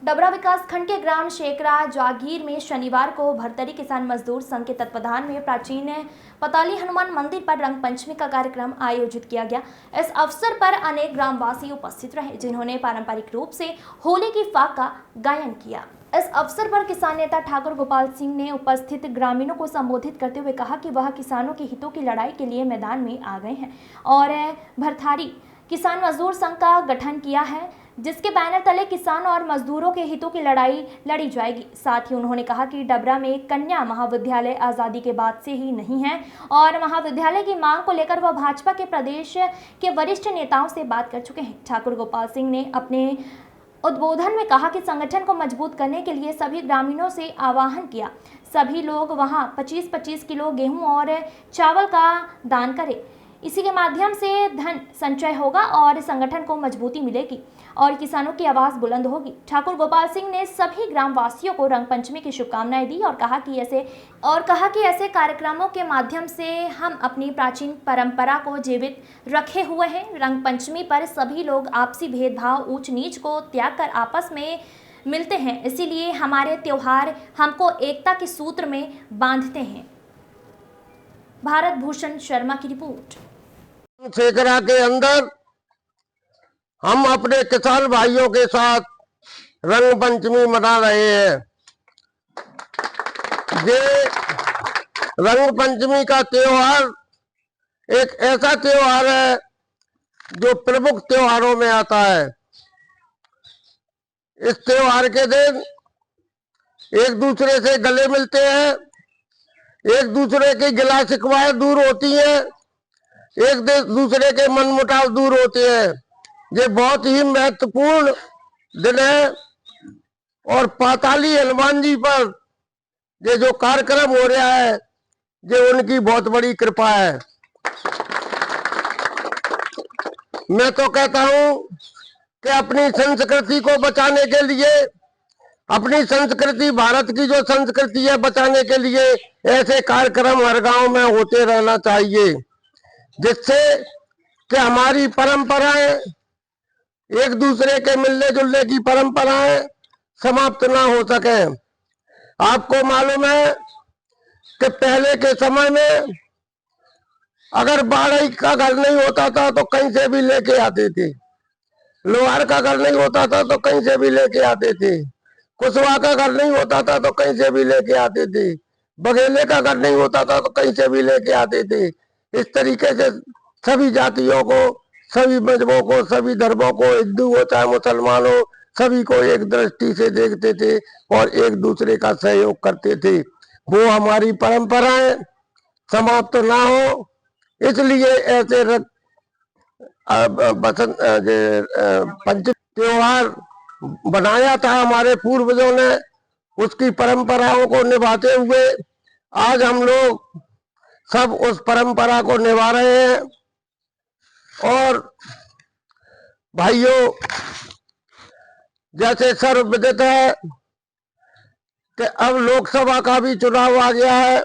डबरा विकास खंड के ग्राम शेखरा जागीर में शनिवार को भरतरी किसान मजदूर संघ के तत्वाधान में प्राचीन पताली हनुमान मंदिर पर रंग पंचमी का कार्यक्रम आयोजित किया गया। इस अवसर पर अनेक ग्रामवासी उपस्थित रहे, जिन्होंने पारंपरिक रूप से होली की फाग का गायन किया। इस अवसर पर किसान नेता ठाकुर गोपाल सिंह ने उपस्थित ग्रामीणों को संबोधित करते हुए कहा कि वह किसानों के हितों की लड़ाई के लिए मैदान में आ गए हैं और भरथारी किसान मजदूर संघ का गठन किया है, जिसके बैनर तले किसान और मजदूरों के हितों की लड़ाई लड़ी जाएगी। साथ ही उन्होंने कहा कि डबरा में कन्या महाविद्यालय आज़ादी के बाद से ही नहीं है और महाविद्यालय की मांग को लेकर वह भाजपा के प्रदेश के वरिष्ठ नेताओं से बात कर चुके हैं। ठाकुर गोपाल सिंह ने अपने उद्बोधन में कहा कि संगठन को मजबूत करने के लिए सभी ग्रामीणों से आह्वान किया, सभी लोग वहां 25-25 किलो गेहूं और चावल का दान करें। इसी के माध्यम से धन संचय होगा और संगठन को मजबूती मिलेगी और किसानों की आवाज बुलंद होगी। ठाकुर गोपाल सिंह ने सभी ग्रामवासियों को रंग पंचमी की शुभकामनाएं दी और कहा कि ऐसे कार्यक्रमों के माध्यम से हम अपनी प्राचीन परंपरा को जीवित रखे हुए हैं। रंग पंचमी पर सभी लोग आपसी भेदभाव, ऊंच नीच को त्याग कर आपस में मिलते हैं, इसीलिए हमारे त्योहार हमको एकता के सूत्र में बांधते हैं। भारत भूषण शर्मा की रिपोर्ट। शेखरा के अंदर हम अपने किसान भाइयों के साथ रंग पंचमी मना रहे हैं। ये रंग पंचमी का त्योहार एक ऐसा त्योहार है जो प्रमुख त्योहारों में आता है। इस त्योहार के दिन एक दूसरे से गले मिलते हैं, एक दूसरे की गिला शिकवाएं दूर होती हैं, एक दूसरे के मनमुटाव दूर होते हैं। ये बहुत ही महत्वपूर्ण दिन है और पाताली हनुमान जी पर ये जो कार्यक्रम हो रहा है, ये उनकी बहुत बड़ी कृपा है। मैं तो कहता हूं कि अपनी संस्कृति को बचाने के लिए, अपनी संस्कृति, भारत की जो संस्कृति है, बचाने के लिए ऐसे कार्यक्रम हर गांव में होते रहना चाहिए, जिससे कि हमारी परंपराएं, एक दूसरे के मिलने जुलने की परंपराएं समाप्त ना हो सके। आपको मालूम है कि पहले के समय में अगर बाढ़ई का घर नहीं होता था तो कहीं से भी लेके आते थे, लोहार का घर नहीं होता था तो कहीं से भी लेके आते थे, कुशवा का घर नहीं होता था तो कहीं से भी लेके आते थे, बघेले का घर नहीं होता था तो कहीं से भी लेके आते थे। इस तरीके से सभी जातियों को, सभी मजहबों को, सभी धर्मों को, हिंदू हो चाहे मुसलमान हो, सभी को एक दृष्टि से देखते थे और एक दूसरे का सहयोग करते थे। वो हमारी परंपराएं समाप्त ना हो, इसलिए ऐसे पंच त्योहार बनाया था हमारे पूर्वजों ने। उसकी परंपराओं को निभाते हुए आज हम लोग सब उस परंपरा को निभा रहे हैं। और भाइयों, जैसे सर्वविदित है कि अब लोकसभा का भी चुनाव आ गया है,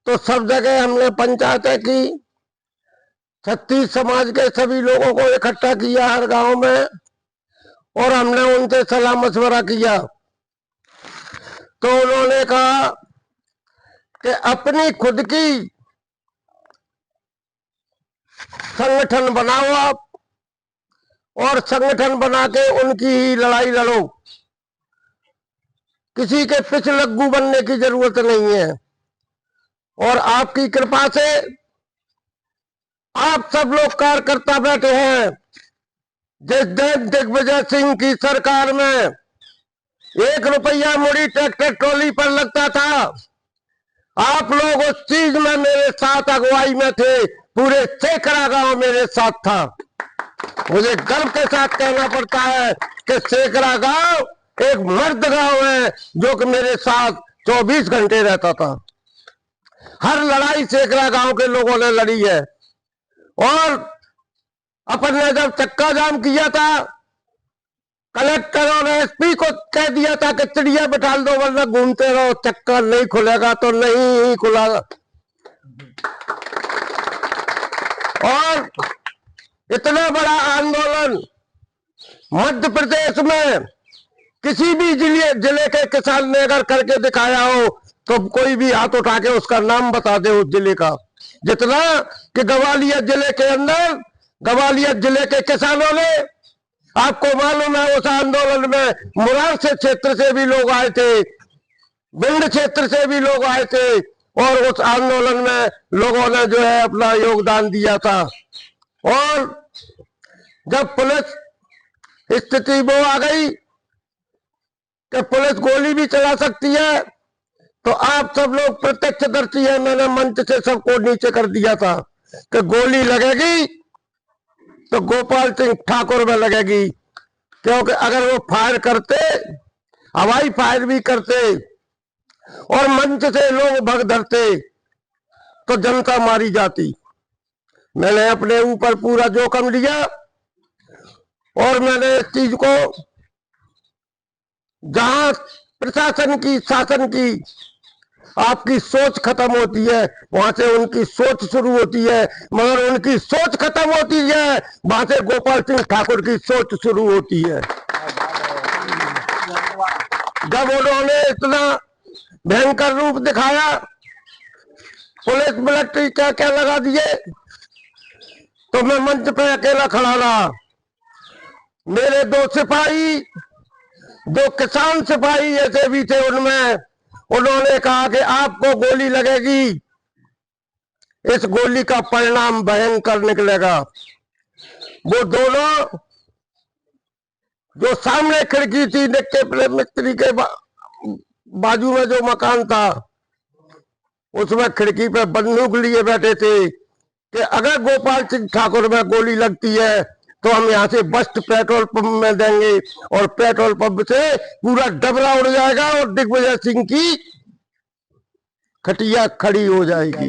तो सब जगह हमने पंचायतें की, 36 समाज के सभी लोगों को इकट्ठा किया हर गांव में और हमने उनसे सलाह मशवरा किया। तो उन्होंने कहा कि अपनी खुद की संगठन बनाओ आप और संगठन बना के उनकी ही लड़ाई लड़ो, किसी के पिछलग्गू बनने की जरूरत नहीं है। और आपकी कृपा से आप सब लोग कार्यकर्ता बैठे हैं। जिस दिन दिग्विजय सिंह की सरकार में 1 रुपया मुड़ी ट्रैक्टर ट्रॉली पर लगता था, आप लोग उस चीज में मेरे साथ अगुवाई में थे, पूरे शेखरा गांव मेरे साथ था। मुझे गर्व के साथ कहना पड़ता है कि शेखरा गांव एक मर्द गांव है जो कि मेरे साथ 24 घंटे रहता था। हर लड़ाई शेखरा गांव के लोगों ने लड़ी है। और अपन ने जब चक्का जाम किया था, कलेक्टर और एसपी को कह दिया था कि चिड़िया बिठा दो वरना घूमते रहो, चक्का नहीं खुलेगा तो नहीं खुला। और इतना बड़ा आंदोलन मध्य प्रदेश में किसी भी जिले के किसान ने अगर करके दिखाया हो तो कोई भी हाथ उठा के उसका नाम बता दे उस जिले का। जितना कि ग्वालियर जिले के अंदर, ग्वालियर जिले के किसानों ने, आपको मालूम है उस आंदोलन में मुरार से क्षेत्र से भी लोग आए थे, भिंड क्षेत्र से भी लोग आए थे, और उस आंदोलन में लोगों ने जो है अपना योगदान दिया था। और जब पुलिस स्थिति वो आ गई कि पुलिस गोली भी चला सकती है, तो आप सब लोग प्रत्यक्षदर्शी हैं, मैंने मंच से सबको नीचे कर दिया था कि गोली लगेगी तो गोपाल सिंह ठाकुर में लगेगी, क्योंकि अगर वो फायर करते, हवाई फायर भी करते और मंच से लोग भग धरते तो जनता मारी जाती। मैंने अपने ऊपर पूरा जोखिम लिया और मैंने इस चीज को, जहां प्रशासन की, शासन की आपकी सोच खत्म होती है वहां से उनकी सोच शुरू होती है, मगर उनकी सोच खत्म होती है वहां से गोपाल सिंह ठाकुर की सोच शुरू होती है। जब उन्होंने इतना भयंकर रूप दिखाया, पुलिस मिलिट्री क्या क्या लगा दिए, तो मैं मंच पे अकेला खड़ा रहा। मेरे दो सिपाही, दो किसान सिपाही ऐसे भी थे, उनमें उन्होंने कहा कि आपको गोली लगेगी, इस गोली का परिणाम भयंकर निकलेगा। वो दोनों, जो सामने खिड़की थी निक्के प्रेम मिस्त्री के बाजू में जो मकान था, उसमें खिड़की पे बंदूक लिए बैठे थे कि अगर गोपाल सिंह ठाकुर में गोली लगती है तो हम यहाँ से बस्ट पेट्रोल पंप में देंगे और पेट्रोल पंप से पूरा डबरा उड़ जाएगा और दिग्विजय सिंह की खटिया खड़ी हो जाएगी।